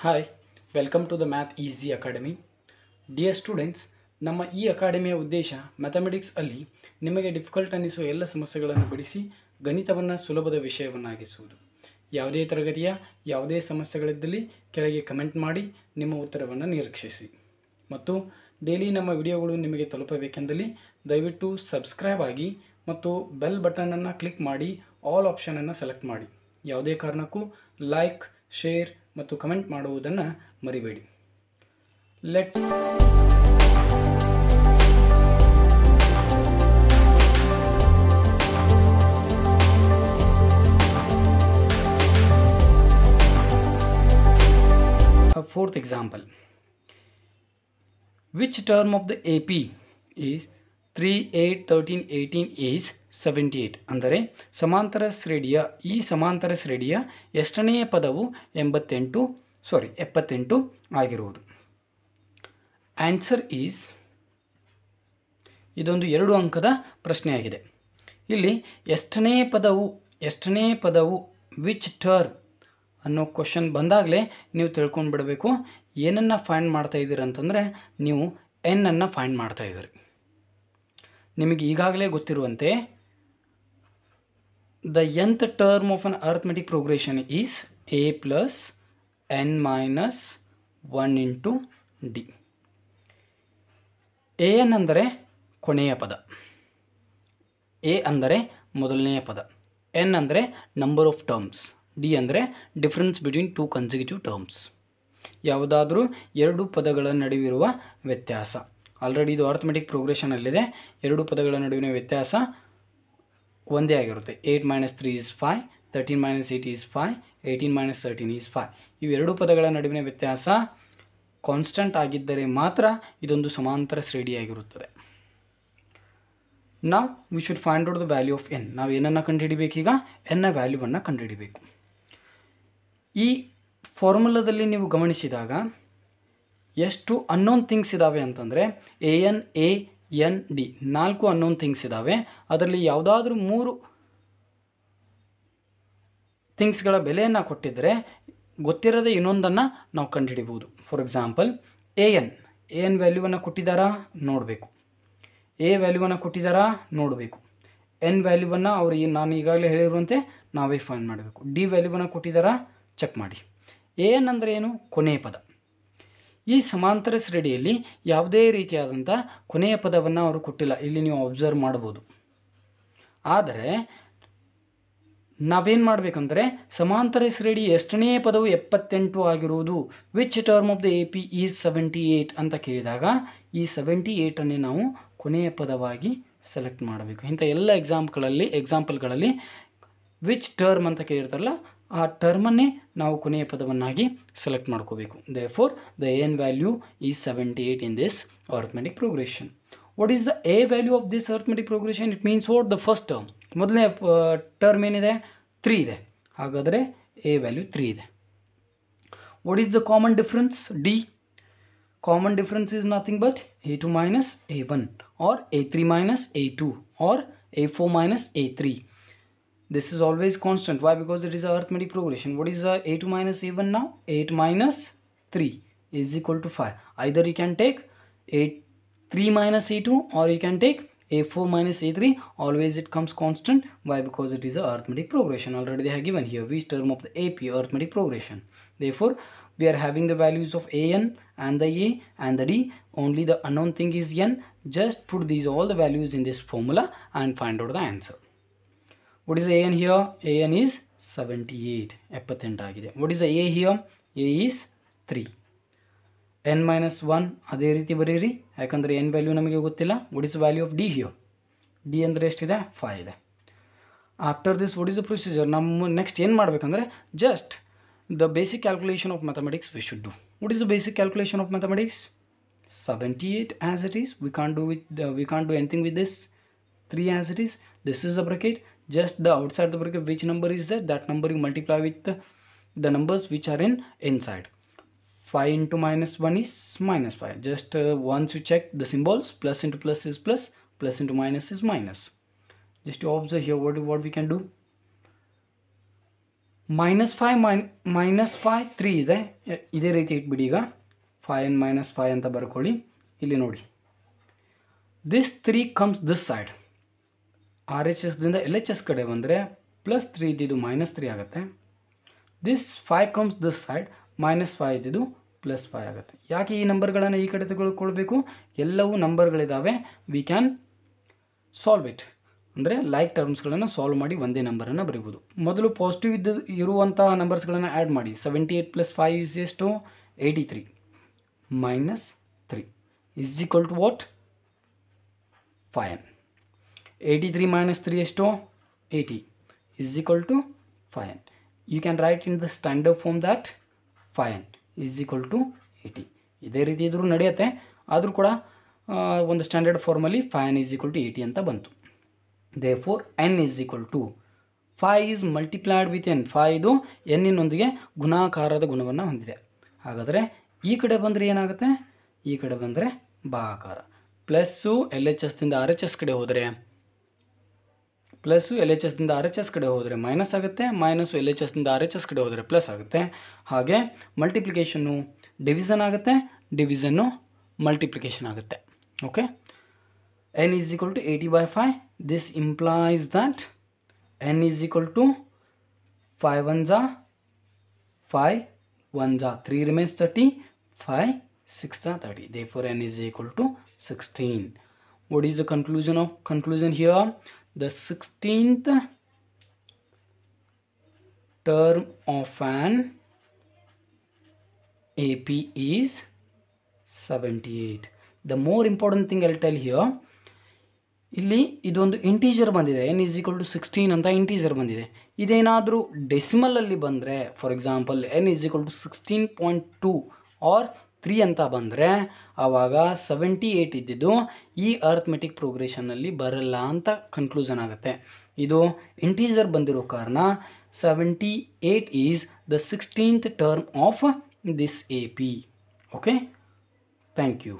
Hi welcome to the Math Easy Academy. Dear students, ನಮ್ಮ ಈ ಅಕಾಡೆಮಿಯ ಉದ್ದೇಶ ಮ್ಯಾಥಮೆಟಿಕ್ಸ್ ಅಲ್ಲಿ ನಿಮಗೆ ಡಿಫಿಕಲ್ಟ್ ಅನ್ನಿಸುವ ಎಲ್ಲ ಸಮಸ್ಯೆಗಳನ್ನು ಬಿಡಿಸಿ ಗಣಿತವನ್ನು ಸುಲಭದ ವಿಷಯವನ್ನಾಗಿಸುವುದು. ಯಾವುದೇ ತರಗತಿಯ ಯಾವುದೇ ಸಮಸ್ಯೆಗಳಿದ್ದಲ್ಲಿ ಕೆಳಗೆ ಕಮೆಂಟ್ ಮಾಡಿ ನಿಮ್ಮ ಉತ್ತರವನ್ನು ನಿರೀಕ್ಷಿಸಿ. ಮತ್ತು ಡೈಲಿ ನಮ್ಮ ವಿಡಿಯೋಗಳು ನಿಮಗೆ ತಲುಪಬೇಕೆಂದಲ್ಲಿ ದಯವಿಟ್ಟು ಸಬ್ಸ್ಕ್ರೈಬ್ ಆಗಿ ಮತ್ತು ಬೆಲ್ ಬಟನನ್ನು ಕ್ಲಿಕ್ ಮಾಡಿ ಆಲ್ ಆಪ್ಷನನ್ನು ಸೆಲೆಕ್ಟ್ ಮಾಡಿ. ಯಾವುದೇ ಕಾರಣಕ್ಕೂ ಲೈಕ್, ಶೇರ್ ಮತ್ತು ಕಮೆಂಟ್ ಮಾಡುವುದನ್ನು ಮರಿಬೇಡಿ. Let's fourth example. Which term of the AP is 3, 8, 13, 18 is 78? ಅಂದರೆ ಸಮಾಂತರ ಶ್ರೇಣಿಯ ಈ ಸಮಾಂತರ ಶ್ರೇಣಿಯ ಎಷ್ಟನೆಯ ಪದವು 78 ಆಗಿರುವುದು? ಆನ್ಸರ್ ಈಸ್, ಇದೊಂದು 2 ಅಂಕದ ಪ್ರಶ್ನೆಯಾಗಿದೆ. ಇಲ್ಲಿ ಎಷ್ಟನೇ ಪದವು ವಿಚ್ ಟರ್ಮ್ ಅನ್ನೋ ಕ್ವಶನ್ ಬಂದಾಗಲೇ ನೀವು ತಿಳ್ಕೊಂಡು ಬಿಡಬೇಕು ಏನನ್ನು ಫೈಂಡ್ ಮಾಡ್ತಾ ಇದ್ದೀರಿ ಅಂತಂದರೆ ನೀವು ಎನ್ನನ್ನು ಫೈಂಡ್ ಮಾಡ್ತಾ ಇದ್ದೀರಿ. ನಿಮಗೆ ಈಗಾಗಲೇ ಗೊತ್ತಿರುವಂತೆ the nth term of an arithmetic progression is a plus n minus 1 into D. A N ಅಂದರೆ ಕೊನೆಯ ಪದ, ಎ ಅಂದರೆ ಮೊದಲನೆಯ ಪದ, ಎನ್ ಅಂದರೆ ನಂಬರ್ ಆಫ್ ಟರ್ಮ್ಸ್, ಡಿ ಅಂದರೆ ಡಿಫ್ರೆನ್ಸ್ ಬಿಟ್ವೀನ್ 2 ಕನ್ಸಿಕ್ಯೂಟಿವ್ ಟರ್ಮ್ಸ್. ಯಾವುದಾದ್ರೂ 2 ಪದಗಳ ನಡುವಿರುವ ವ್ಯತ್ಯಾಸ. ಆಲ್ರೆಡಿ ಇದು ಅರ್ಥಮೆಟಿಕ್ ಪ್ರೋಗ್ರೆಷನಲ್ಲಿದೆ. 2 ಪದಗಳ ನಡುವಿನ ವ್ಯತ್ಯಾಸ ಒಂದೇ ಆಗಿರುತ್ತೆ. 8 minus 3 is 5, 13 minus 8 is 5, 18 minus 13 is 5. ಇವೆರಡು ಪದಗಳ ನಡುವಿನ ವ್ಯತ್ಯಾಸ ಕಾನ್ಸ್ಟಂಟ್ ಆಗಿದ್ದರೆ ಮಾತ್ರ ಇದೊಂದು ಸಮಾಂತರ ಶ್ರೇಣಿಯಾಗಿರುತ್ತದೆ. ನಾವು we should find out the value of N. ನಾವು ಏನನ್ನು ಕಂಡುಹಿಡಿಬೇಕೀಗ? ಎನ್ನ ವ್ಯಾಲ್ಯೂವನ್ನು ಕಂಡುಹಿಡಿಬೇಕು. ಈ ಫಾರ್ಮುಲಾದಲ್ಲಿ ನೀವು ಗಮನಿಸಿದಾಗ ಎಷ್ಟು ಅನ್ನೋನ್ ಥಿಂಗ್ಸ್ ಇದ್ದಾವೆ ಅಂತಂದರೆ N, A N, D 4 unknown things ಇದ್ದಾವೆ. ಅದರಲ್ಲಿ ಯಾವುದಾದ್ರೂ 3 ಥಿಂಗ್ಸ್ಗಳ ಬೆಲೆಯನ್ನು ಕೊಟ್ಟಿದ್ದರೆ ಗೊತ್ತಿರದೆ ಇನ್ನೊಂದನ್ನು ನಾವು ಕಂಡುಹಿಡಿಬೋದು. ಫಾರ್ ಎಕ್ಸಾಂಪಲ್ ಎ ಎನ್ ವ್ಯಾಲ್ಯೂವನ್ನು ಕೊಟ್ಟಿದ್ದಾರಾ ನೋಡಬೇಕು, ಎ ವ್ಯಾಲ್ಯೂವನ್ನು ಕೊಟ್ಟಿದ್ದಾರಾ ನೋಡಬೇಕು, ಎನ್ ವ್ಯಾಲ್ಯೂವನ್ನು ಅವರು ನಾನು ಈಗಾಗಲೇ ಹೇಳಿರುವಂತೆ ನಾವೇ ಫೈಂಡ್ ಮಾಡಬೇಕು. ಡಿ ವ್ಯಾಲ್ಯೂವನ್ನು ಕೊಟ್ಟಿದ್ದಾರಾ ಚೆಕ್ ಮಾಡಿ. ಎ ಎನ್ ಅಂದರೆ ಏನು? ಕೊನೆಯ ಪದ. ಈ ಸಮಾಂತರ ಶ್ರೇಣಿಯಲ್ಲಿ ಯಾವುದೇ ರೀತಿಯಾದಂಥ ಕೊನೆಯ ಪದವನ್ನು ಅವರು ಕೊಟ್ಟಿಲ್ಲ. ಇಲ್ಲಿ ನೀವು ಅಬ್ಸರ್ವ್ ಮಾಡ್ಬೋದು. ಆದರೆ ನಾವೇನು ಮಾಡಬೇಕಂದ್ರೆ ಸಮಾಂತರ ಶ್ರೇಣಿ ಎಷ್ಟನೇ ಪದವು 78 ಆಗಿರುವುದು, which term of the A P is 78 ಅಂತ ಕೇಳಿದಾಗ ಈ 78ಅನ್ನೇ ನಾವು ಕೊನೆಯ ಪದವಾಗಿ ಸೆಲೆಕ್ಟ್ ಮಾಡಬೇಕು. ಇಂಥ ಎಲ್ಲ ಎಕ್ಸಾಂಪಲ್ಗಳಲ್ಲಿ ವಿಚ್ ಟರ್ಮ್ ಅಂತ ಕೇಳಿರ್ತಾರಲ್ಲ ಆ ಟರ್ಮನ್ನೇ ನಾವು ಕೊನೆಯ ಪದವನ್ನಾಗಿ ಸೆಲೆಕ್ಟ್ ಮಾಡ್ಕೋಬೇಕು. Therefore the N value is 78 in this arithmetic progression. What is the A value of this arithmetic progression? It means what the first term, ಮೊದಲನೇ ಟರ್ಮ್ ಏನಿದೆ 3 ಇದೆ. ಹಾಗಾದರೆ ಎ ವ್ಯಾಲ್ಯೂ 3 ಇದೆ. What is the common difference? D. Common difference is nothing but a2 minus a1 or a3 minus a2 or a4 minus a3. This is always constant. Why? Because it is a arithmetic progression. What is a2 minus a1 now? 8 minus 3 is equal to 5. Either you can take 3 minus a2 or you can take a4 minus a3. Always it comes constant. Why? Because it is a arithmetic progression. Already they have given here which term of the AP arithmetic progression. Therefore we are having the values of an and the a and the d. Only the unknown thing is n. Just put these all the values in this formula and find out the answer. What is an here? An is 78. 78 ಆಗಿದೆ. What is the a here? A is 3. n minus 1 ಅದೇ ರೀತಿ ಬರೀರಿ, ಯಾಕಂದರೆ n value ನಮಗೆ ಗೊತ್ತಿಲ್ಲ. What is the value of d here? d ಅಂದರೆ ಎಷ್ಟಿದೆ? 5 ಇದೆ. After this what is the procedure? ನಮ್ಮ ನೆಕ್ಸ್ಟ್ ಏನು ಮಾಡಬೇಕಂದ್ರೆ just the basic calculation of mathematics we should do. What is the basic calculation of mathematics? 78 as it is. We can't do anything with this. 3 as it is. This is a bracket. Just the outside the bracket which number is there, that number you multiply with the numbers which are in inside. 5 into minus 1 is minus 5. Just once you check the symbols, plus into plus is plus, plus into minus is minus. Just to observe here what we can do. -5 3 ಇದೆ, ಇದೇ ರೀತಿ ಇಟ್ಬಿಡಿ. ಈಗ 5 and -5 ಅಂತ ಬರ್ಕೊಳ್ಳಿ. ಇಲ್ಲಿ ನೋಡಿ, this 3 comes this side. RHSದಿಂದ LHS ಕಡೆ ಬಂದರೆ +3 ಇದ್ದಿದ್ದು -3 ಆಗುತ್ತೆ. ದಿಸ್ 5 ಕಮ್ಸ್ ದಿಸ್ ಸೈಡ್, -5 ಇದ್ದಿದ್ದು +5 ಆಗುತ್ತೆ. ಯಾಕೆ ಈ ನಂಬರ್ಗಳನ್ನು ಈ ಕಡೆ ತೆಗೆದುಕೊಳ್ಬೇಕು? ಎಲ್ಲವೂ ನಂಬರ್ಗಳಿದ್ದಾವೆ, ವಿ ಕ್ಯಾನ್ ಸಾಲ್ವ್ ಇಟ್. ಅಂದರೆ ಲೈಕ್ ಟರ್ಮ್ಸ್ಗಳನ್ನು ಸಾಲ್ವ್ ಮಾಡಿ ಒಂದೇ ನಂಬರನ್ನು ಬರೀಬೋದು. ಮೊದಲು ಪಾಸಿಟಿವ್ ಇರುವಂಥ ನಂಬರ್ಸ್ಗಳನ್ನು ಆ್ಯಡ್ ಮಾಡಿ. 78 + 5 ಇಸ್ ಎಷ್ಟು? 83 -3 is equal to what? 5n. 83 - 3 ಎಷ್ಟು? 80 is equal to 5n. You can write in the standard form that 5n is equal to 80. ಇದೇ ರೀತಿ ಇದ್ರೂ ನಡೆಯುತ್ತೆ, ಆದರೂ ಕೂಡ ಒಂದು ಸ್ಟ್ಯಾಂಡರ್ಡ್ ಫಾರ್ಮಲ್ಲಿ 5n ಇಸ್ ಈಕ್ವಲ್ ಟು 80 ಅಂತ ಬಂತು. Therefore n is equal to 5 is multiplied with n. 5 ಇದು ಎನ್ನಿನೊಂದಿಗೆ ಗುಣಾಕಾರದ ಗುಣವನ್ನು ಹೊಂದಿದೆ. ಹಾಗಾದರೆ ಈ ಕಡೆ ಬಂದರೆ ಏನಾಗುತ್ತೆ? ಈ ಕಡೆ ಬಂದರೆ ಭಾಗಾಕಾರ. ಪ್ಲಸ್ಸು LHSದಿಂದ RHS ಕಡೆ ಹೋದರೆ ಮೈನಸ್ ಆಗುತ್ತೆ, ಮೈನಸ್ಸು LHSದಿಂದ RHS ಕಡೆ ಹೋದರೆ ಪ್ಲಸ್ ಆಗುತ್ತೆ. ಹಾಗೆ ಮಲ್ಟಿಪ್ಲಿಕೇಶನ್ನು ಡಿವಿಷನ್ ಆಗುತ್ತೆ, ಡಿವಿಷನ್ನು ಮಲ್ಟಿಪ್ಲಿಕೇಶನ್ ಆಗುತ್ತೆ. Okay, n is equal to 80/5. This implies that n is equal to 5 1s are 5 1s are 3 remains 30, 5 6 are 30. Therefore n is equal to 16. What is the conclusion here? The 16th term of an AP is 78. The more important thing I'll tell here, ಇಲ್ಲಿ ಇದೊಂದು integer ಬಂದಿದೆ, n is equal to 16 ಅಂತ integer ಬಂದಿದೆ. ಇದೇನಾದರೂ ಡೆಸಿಮಲಲ್ಲಿ ಬಂದರೆ, for example n is equal to 16.2 or 3 ಅಂತ ಬಂದರೆ ಆವಾಗ 78 ಇದ್ದಿದ್ದು ಈ ಅರ್ಥಮೆಟಿಕ್ ಪ್ರೋಗ್ರೆಷನ್ನಲ್ಲಿ ಬರಲ್ಲ ಅಂತ ಕನ್ಕ್ಲೂಷನ್ ಆಗುತ್ತೆ. ಇದು ಇಂಟೀಜರ್ ಬಂದಿರೋ ಕಾರಣ 78 is the 16th term of this AP. Okay, thank you.